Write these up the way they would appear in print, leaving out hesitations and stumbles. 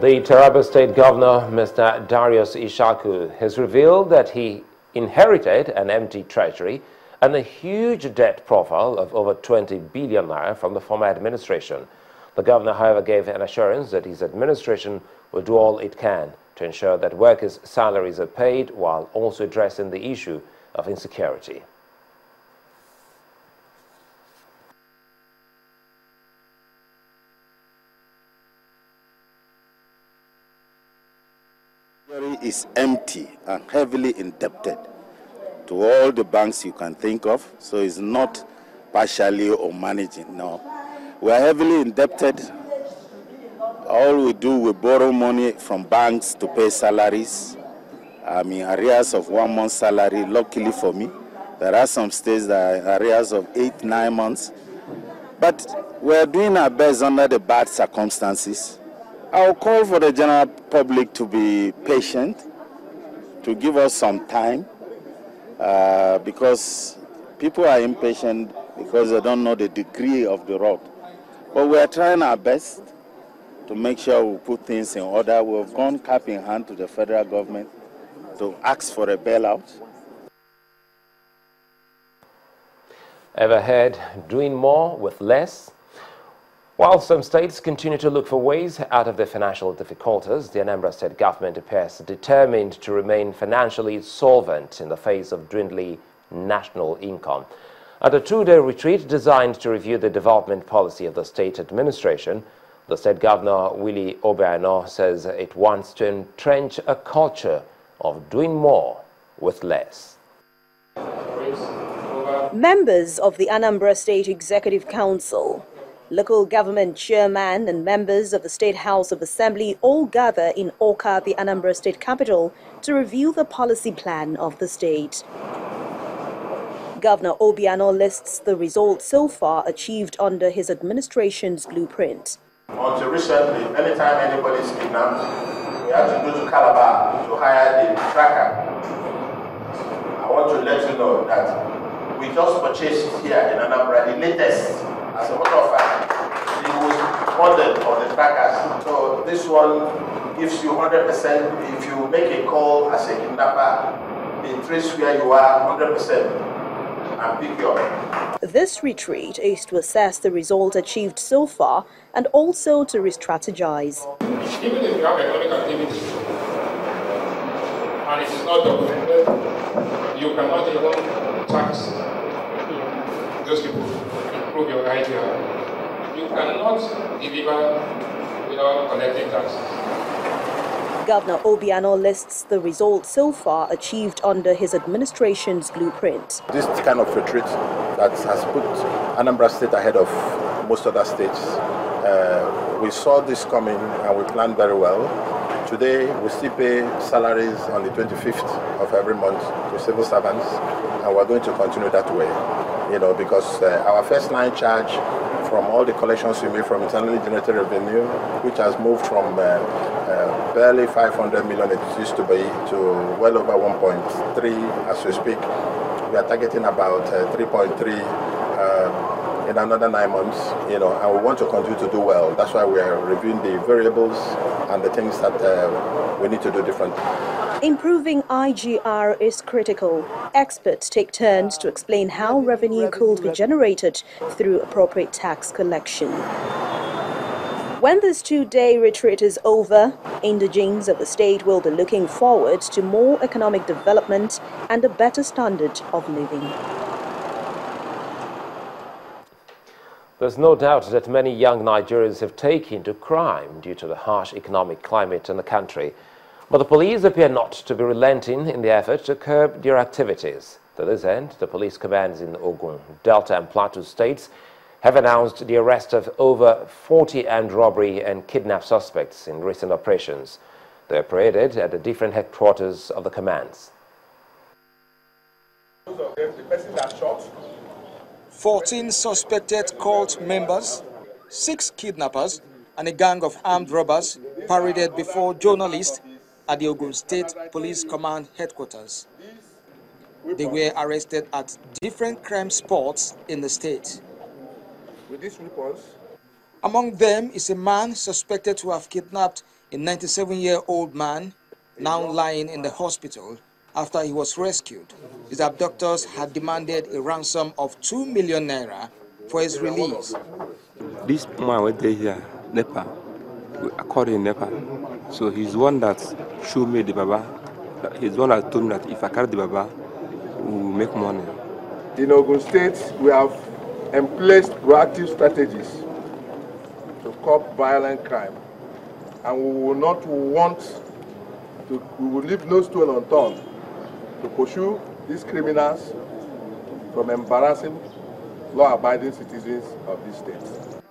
The Taraba State Governor, Mr. Darius Ishaku, has revealed that he inherited an empty treasury and a huge debt profile of over 20 billion naira from the former administration. The governor, however, gave an assurance that his administration will do all it can to ensure that workers' salaries are paid while also addressing the issue of insecurity. Is empty and heavily indebted to all the banks you can think of, so it's not partially or managing. No, we are heavily indebted. All we do, we borrow money from banks to pay salaries. I'm in arrears of 1 month's salary. Luckily for me, there are some states that are arrears of 8-9 months, but we are doing our best under the bad circumstances. I'll call for the general public to be patient, to give us some time, because people are impatient because they don't know the degree of the rot. But we are trying our best to make sure we put things in order. We have gone cap in hand to the federal government to ask for a bailout. Ever heard doing more with less? While some states continue to look for ways out of their financial difficulties, the Anambra state government appears determined to remain financially solvent in the face of dwindling national income. At a two-day retreat designed to review the development policy of the state administration, the state governor, Willie Obiano, says it wants to entrench a culture of doing more with less. Members of the Anambra State Executive Council, local government chairman and members of the State House of Assembly all gather in Oka, the Anambra State capital, to review the policy plan of the state. Governor Obiano lists the results so far achieved under his administration's blueprint. Until recently, anytime anybody is kidnapped, we have to go to Calabar to hire the tracker. I want to let you know that we just purchased it here in Anambra, the latest. As a matter of fact, the most modern of the trackers. So this one gives you 100%. If you make a call as a kidnapper, it traces where you are 100% and pick you up. This retreat is to assess the results achieved so far and also to re-strategize. Even if you have economic activity and it is not documented, you cannot even tax those people. Improve your idea. You cannot deliver without collecting taxes. Governor Obiano lists the results so far achieved under his administration's blueprint. This kind of retreat that has put Anambra State ahead of most other states. We saw this coming and we planned very well. Today we still pay salaries on the 25th of every month to civil servants, and we're going to continue that way. You know, because our first line charge from all the collections we make from internally generated revenue, which has moved from barely 500 million it used to be to well over 1.3 as we speak. We are targeting about 3.3 in another 9 months, you know, and we want to continue to do well. That's why we are reviewing the variables and the things that we need to do differently. Improving IGR is critical. Experts take turns to explain how revenue could be generated through appropriate tax collection. When this two-day retreat is over, indigenes of the state will be looking forward to more economic development and a better standard of living. There's no doubt that many young Nigerians have taken to crime due to the harsh economic climate in the country. But the police appear not to be relenting in the effort to curb their activities. To this end, the police commands in Ogun, Delta and Plateau states have announced the arrest of over 40 armed robbery and kidnap suspects in recent operations. They are paraded at the different headquarters of the commands. 14 suspected cult members, 6 kidnappers, and a gang of armed robbers paraded before journalists at the Ogun State Police Command headquarters. They were arrested at different crime spots in the state. Among them is a man suspected to have kidnapped A 97-year-old man, now lying in the hospital after he was rescued. His abductors had demanded a ransom of 2 million naira for his release. This man went there here, Nepal, according to Nepal. So he's the one that showed me the Baba. He's the one that told me that if I carry the Baba, we will make money. In Ogun State, we have emplaced proactive strategies to curb violent crime, and we will leave no stone unturned to pursue these criminals from embarrassing law-abiding citizens of this state.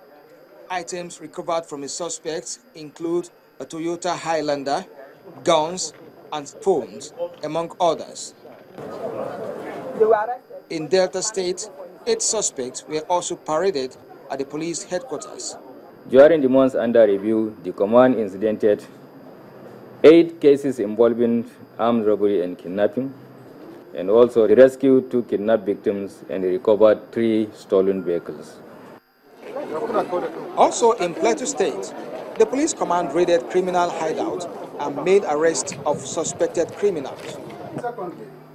Items recovered from the suspects include a Toyota Highlander, guns, and phones, among others. In Delta State, 8 suspects were also paraded at the police headquarters. During the months under review, the command incidented 8 cases involving armed robbery and kidnapping, and also rescued 2 kidnapped victims and recovered 3 stolen vehicles. Also in Plateau State, the police command raided criminal hideouts and made arrests of suspected criminals.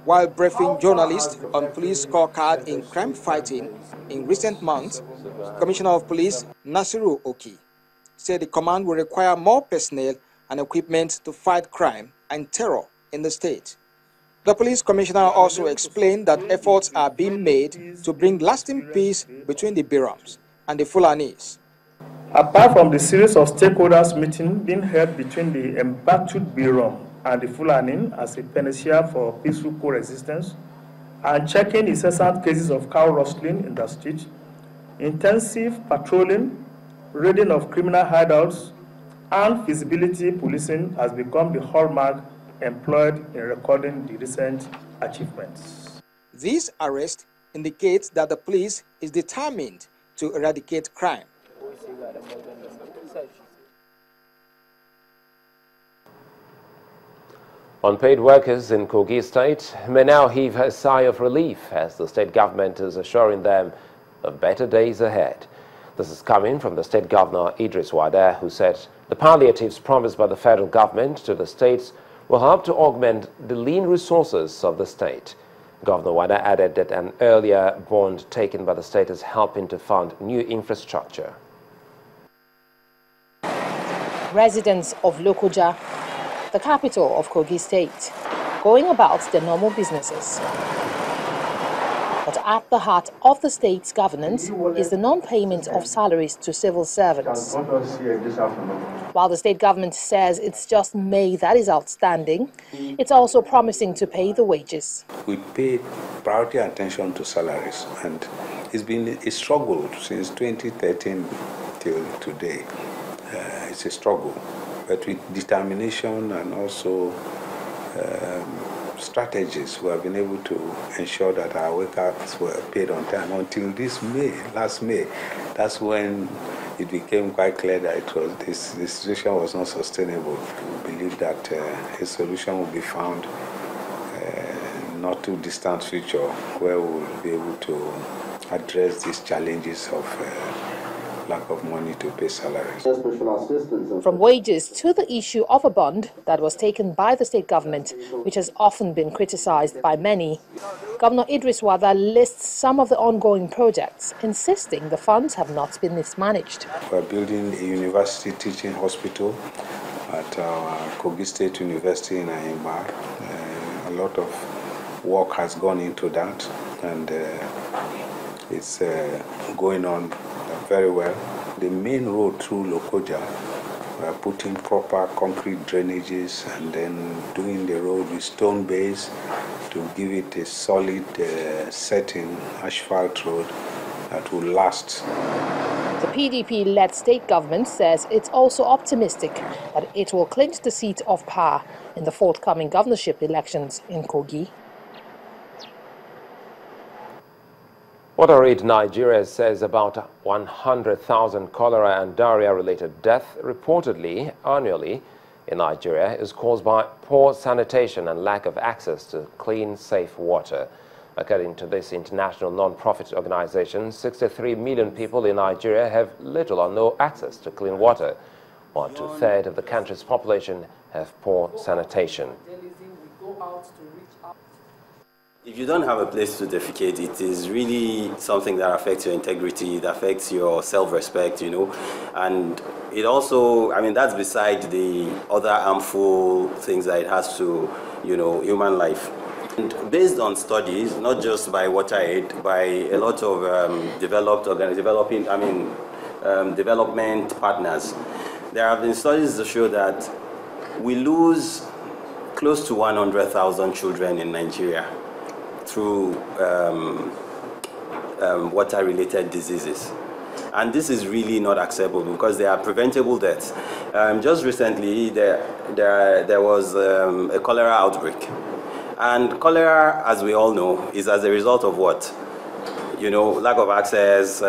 While briefing journalists on police scorecard in crime fighting in recent months, Commissioner of Police Nasiru Oki said the command will require more personnel and equipment to fight crime and terror in the state. The police commissioner also explained that efforts are being made to bring lasting peace between the Birams and the Fulanis. Apart from the series of stakeholders meetings being held between the embattled Biram and the Fulani as a panacea for peaceful coexistence, and checking incessant cases of cow rustling in the street, intensive patrolling, raiding of criminal hideouts, and feasibility policing has become the hallmark employed in recording the recent achievements. These arrests indicate that the police is determined to eradicate crime. Unpaid workers in Kogi State may now heave a sigh of relief as the state government is assuring them of better days ahead. This is coming from the state governor Idris Wada, who said the palliatives promised by the federal government to the states will help to augment the lean resources of the state. Governor Wada added that an earlier bond taken by the state is helping to fund new infrastructure. Residents of Lokoja, the capital of Kogi State, going about their normal businesses. But at the heart of the state's governance is the non-payment of salaries to civil servants. While the state government says it's just May that is outstanding, it's also promising to pay the wages. We pay priority attention to salaries, and it's been a struggle since 2013 till today. It's a struggle, but with determination and also strategies, we have been able to ensure that our workers were paid on time until this May, last May. That's when it became quite clear that this situation was not sustainable. We believe that a solution will be found not too distant future where we will be able to address these challenges of lack of money to pay salaries. From wages to the issue of a bond that was taken by the state government, which has often been criticized by many, Governor Idris Wada lists some of the ongoing projects, insisting the funds have not been mismanaged. We're building a university teaching hospital at our Kogi State University in Anambra. A lot of work has gone into that, and it's going on very well. The main road through Lokoja, we are putting proper concrete drainages and then doing the road with stone base to give it a solid setting asphalt road that will last. The PDP-led state government says it's also optimistic that it will clinch the seat of power in the forthcoming governorship elections in Kogi. Water Aid Nigeria says about 100,000 cholera and diarrhea-related deaths reportedly annually in Nigeria is caused by poor sanitation and lack of access to clean, safe water. According to this international non-profit organization, 63 million people in Nigeria have little or no access to clean water. while 2/3 of the country's population have poor sanitation. If you don't have a place to defecate, it is really something that affects your integrity, it affects your self-respect, and it also, that's beside the other harmful things that it has to, human life. And based on studies, not just by WaterAid, by a lot of development partners, there have been studies to show that we lose close to 100,000 children in Nigeria through water-related diseases. And this is really not acceptable because they are preventable deaths. Just recently, there was a cholera outbreak. And cholera, as we all know, is as a result of what? Lack of access,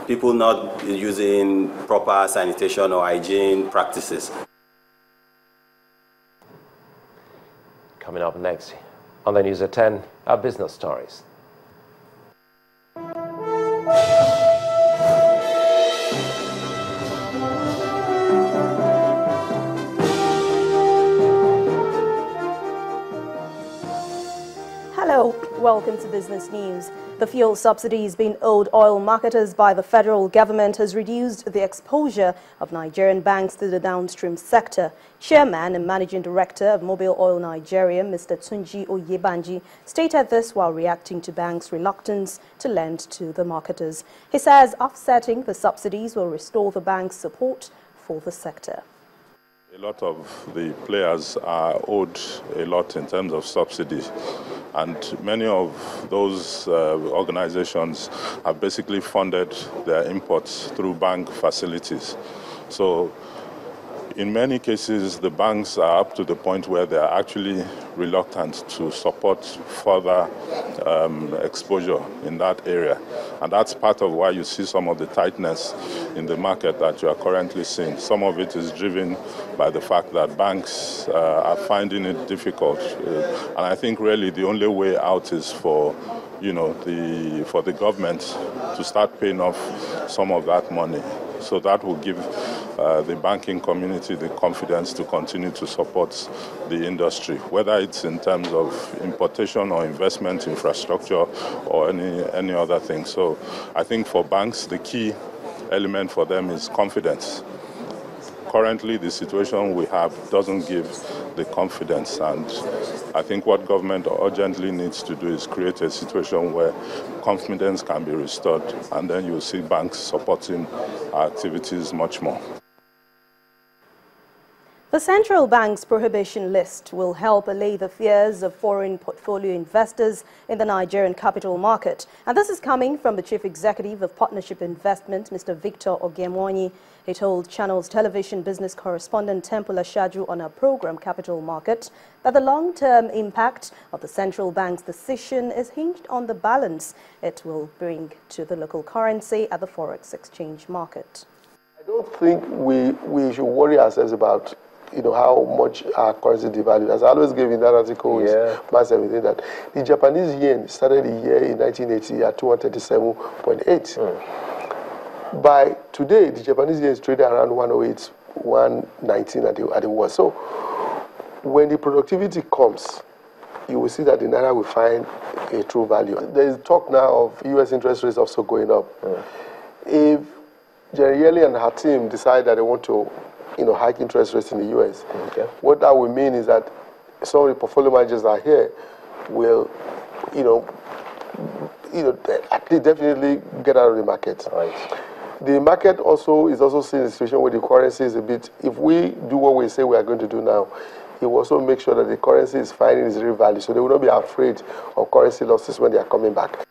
people not using proper sanitation or hygiene practices. Coming up next on the News at 10, our business stories. Hello, welcome to Business News. The fuel subsidies being owed oil marketers by the federal government has reduced the exposure of Nigerian banks to the downstream sector. Chairman and Managing Director of Mobil Oil Nigeria, Mr. Tunji Oyebanji, stated this while reacting to banks' reluctance to lend to the marketers. He says offsetting the subsidies will restore the bank's support for the sector. A lot of the players are owed a lot in terms of subsidies, and many of those organizations have basically funded their imports through bank facilities. So in many cases, the banks are up to the point where they are actually reluctant to support further exposure in that area. And that's part of why you see some of the tightness in the market that you are currently seeing. Some of it is driven by the fact that banks are finding it difficult. And I think really the only way out is for the government to start paying off some of that money. So that will give the banking community the confidence to continue to support the industry, whether it's in terms of importation or investment infrastructure or any other thing. So I think for banks, the key element for them is confidence. Currently, the situation we have doesn't give the confidence, and I think what government urgently needs to do is create a situation where confidence can be restored, and then you'll see banks supporting our activities much more. The central bank's prohibition list will help allay the fears of foreign portfolio investors in the Nigerian capital market. And this is coming from the Chief Executive of Partnership Investment, Mr. Victor Ogemwonyi. He told Channel's television business correspondent Temple Ashaju on our program Capital Market that the long-term impact of the central bank's decision is hinged on the balance it will bring to the local currency at the forex exchange market. I don't think we should worry ourselves about how much our currency devalued. As I always gave in that article with Mass everything, that the Japanese yen started the year in 1980 at 237.8. By today, the Japanese yen is traded around 108, 119 at the worst. So when the productivity comes, you will see that the Naira will find a true value. There is talk now of U.S. interest rates also going up. If Jerry Yellen and her team decide that they want to hike interest rates in the U.S. What that will mean is that some of the portfolio managers that are here will, at least definitely get out of the market. Right. The market is also seeing a situation where the currency is a bit, if we do what we say we are going to do now, it will also make sure that the currency is finding its real value, so they will not be afraid of currency losses when they are coming back.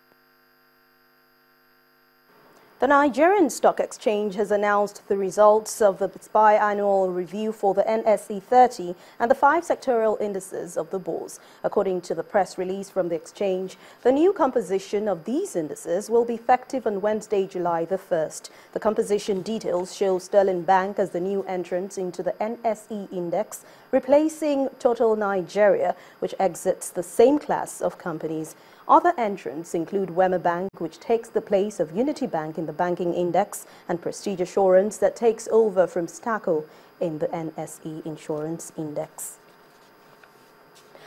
The Nigerian Stock Exchange has announced the results of the biannual review for the NSE 30 and the 5 sectoral indices of the bourse. According to the press release from the exchange, the new composition of these indices will be effective on Wednesday, July the 1st. The composition details show Sterling Bank as the new entrant into the NSE index, replacing Total Nigeria, which exits the same class of companies. Other entrants include Wema Bank, which takes the place of Unity Bank in the the banking index, and Prestige Assurance that takes over from Staco in the NSE Insurance Index.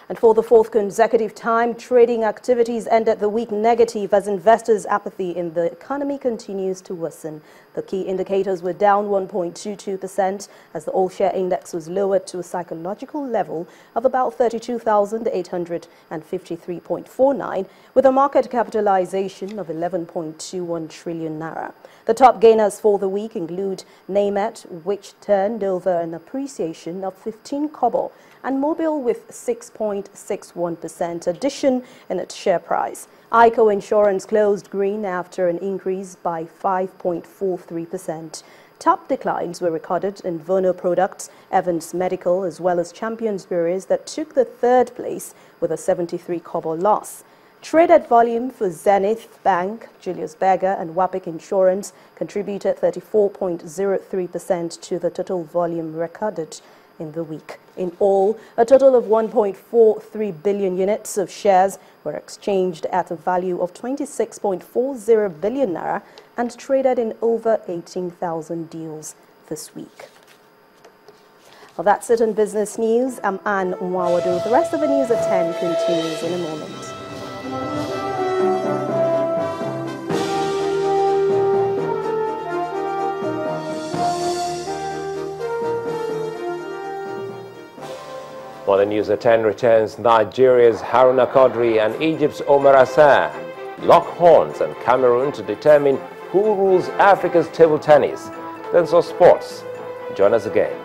And for the fourth consecutive time, trading activities ended the week negative as investors' apathy in the economy continues to worsen. The key indicators were down 1.22% as the all-share index was lowered to a psychological level of about 32,853.49 with a market capitalization of 11.21 trillion naira. The top gainers for the week include Namet, which turned over an appreciation of 15 kobo, and Mobile with 6.61% addition in its share price. ICO Insurance closed green after an increase by 5.43%. Top declines were recorded in Vono Products, Evans Medical, as well as Champions Breweries that took the third place with a 73 kobo loss. Traded volume for Zenith Bank, Julius Berger, and Wapik Insurance contributed 34.03% to the total volume recorded in the week. In all, a total of 1.43 billion units of shares were exchanged at a value of 26.40 billion naira and traded in over 18,000 deals this week. Well, that's it on business news. I'm Anne Mwawado. The rest of the news at 10 continues in a moment. Well, the news at 10 returns. Nigeria's Haruna Quadri and Egypt's Omar Hassan lock horns and Cameroon to determine who rules Africa's table tennis. Then so sports. Join us again.